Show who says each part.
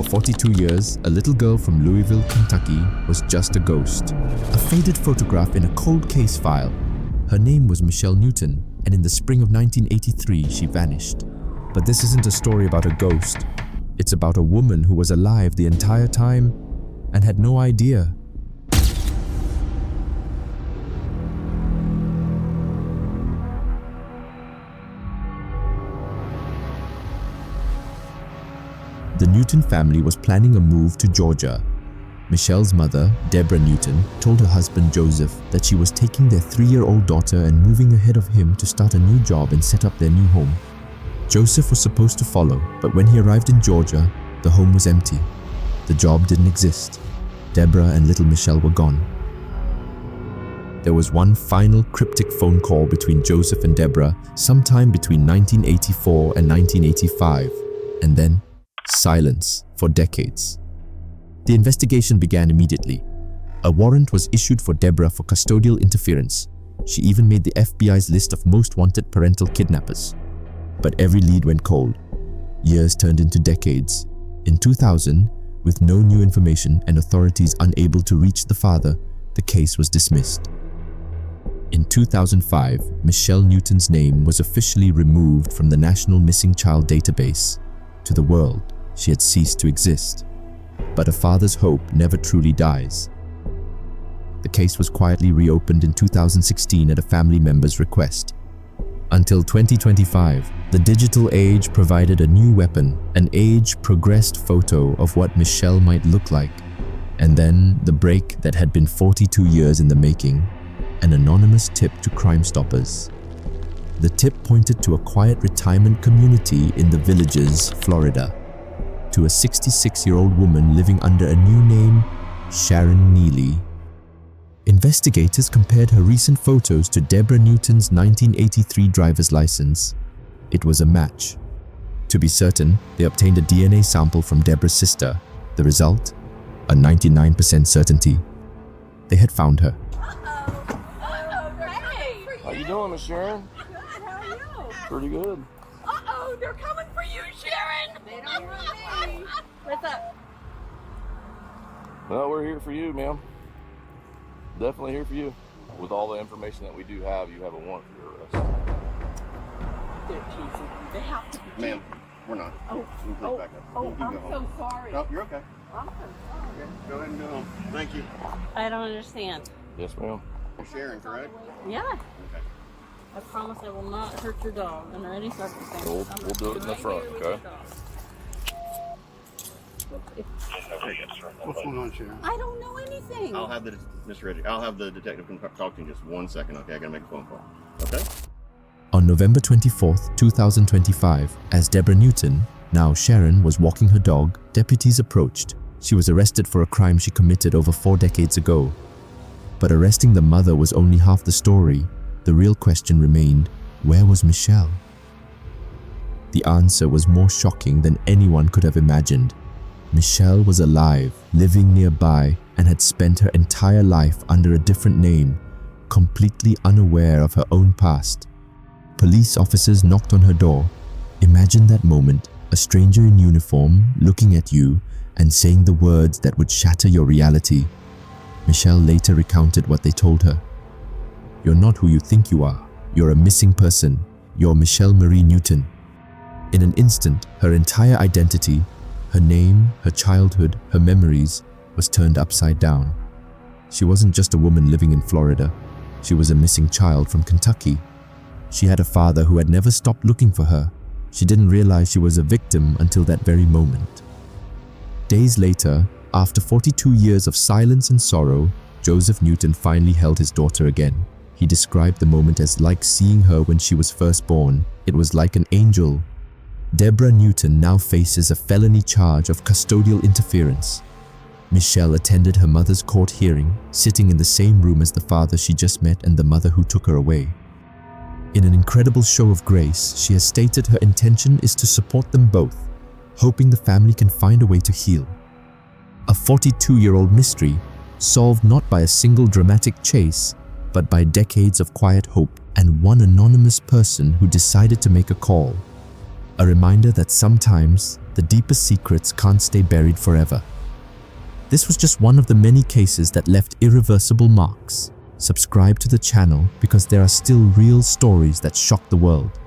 Speaker 1: For 42 years, a little girl from Louisville, Kentucky was just a ghost. A faded photograph in a cold case file. Her name was Michelle Newton, and in the spring of 1983, she vanished. But this isn't a story about a ghost. It's about a woman who was alive the entire time and had no idea. The Newton family was planning a move to Georgia. Michelle's mother, Debra Newton, told her husband Joseph that she was taking their 3-year-old daughter and moving ahead of him to start a new job and set up their new home. Joseph was supposed to follow, but when he arrived in Georgia, the home was empty. The job didn't exist. Debra and little Michelle were gone. There was one final cryptic phone call between Joseph and Debra sometime between 1984 and 1985, and then silence for decades. The investigation began immediately. A warrant was issued for Debra for custodial interference. She even made the FBI's list of most wanted parental kidnappers. But every lead went cold. Years turned into decades. In 2000, with no new information and authorities unable to reach the father, the case was dismissed. In 2005, Michelle Newton's name was officially removed from the National Missing Child Database. To the world, she had ceased to exist. But a father's hope never truly dies. The case was quietly reopened in 2016 at a family member's request. Until 2025, the digital age provided a new weapon, an age-progressed photo of what Michelle might look like. And then the break that had been 42 years in the making, an anonymous tip to Crime Stoppers. The tip pointed to a quiet retirement community in the Villages, Florida, to a 66-year-old woman living under a new name, Sharon Neely. Investigators compared her recent photos to Debra Newton's 1983 driver's license. It was a match. To be certain, they obtained a DNA sample from Debra's sister. The result? A 99% certainty. They had found her.
Speaker 2: How you doing, Miss Sharon?
Speaker 3: Good, how are you?
Speaker 2: Pretty good.
Speaker 3: Uh-oh, they're coming for you, Sharon! They don't want me. What's up?
Speaker 2: Well, we're here for you, ma'am. Definitely here for you. With all the information that we do have, you have a warrant for your arrest.
Speaker 3: They're teasing. They have to be.
Speaker 4: Ma'am, we're not.
Speaker 3: Oh,
Speaker 4: You can please back up.
Speaker 3: oh,
Speaker 4: You can
Speaker 3: I'm
Speaker 4: go
Speaker 3: so
Speaker 4: home.
Speaker 3: sorry.
Speaker 4: No, you're okay.
Speaker 3: I'm so sorry.
Speaker 4: Go ahead and go home. Thank you.
Speaker 5: I don't understand.
Speaker 2: Yes, ma'am.
Speaker 4: You're Sharon, correct?
Speaker 5: Yeah,
Speaker 4: Okay.
Speaker 5: I promise I will not hurt your dog under any circumstances.
Speaker 2: We'll
Speaker 5: I'm
Speaker 2: do it in the
Speaker 5: right
Speaker 2: front,
Speaker 5: here with
Speaker 2: okay?
Speaker 5: your dog.
Speaker 4: What's going on, Sharon?
Speaker 5: I don't know anything.
Speaker 4: I'll have Mr. Reddick. I'll have the detective come talk to you in just 1 second, okay? I gotta make a phone call. Okay?
Speaker 1: On November 24th, 2025, as Debra Newton, now Sharon, was walking her dog, deputies approached. She was arrested for a crime she committed over 4 decades ago. But arresting the mother was only half the story. The real question remained, where was Michelle? The answer was more shocking than anyone could have imagined. Michelle was alive, living nearby, and had spent her entire life under a different name, completely unaware of her own past. Police officers knocked on her door. Imagine that moment, a stranger in uniform looking at you and saying the words that would shatter your reality. Michelle later recounted what they told her. You're not who you think you are. You're a missing person. You're Michelle Marie Newton. In an instant, her entire identity, her name, her childhood, her memories, was turned upside down. She wasn't just a woman living in Florida. She was a missing child from Kentucky. She had a father who had never stopped looking for her. She didn't realize she was a victim until that very moment. Days later, after 42 years of silence and sorrow, Joseph Newton finally held his daughter again. He described the moment as like seeing her when she was first born. It was like an angel. Debra Newton now faces a felony charge of custodial interference. Michelle attended her mother's court hearing, sitting in the same room as the father she just met and the mother who took her away. In an incredible show of grace, she has stated her intention is to support them both, hoping the family can find a way to heal. A 42-year-old mystery, solved not by a single dramatic chase, but by decades of quiet hope and one anonymous person who decided to make a call. A reminder that sometimes the deepest secrets can't stay buried forever. This was just one of the many cases that left irreversible marks. Subscribe to the channel because there are still real stories that shock the world.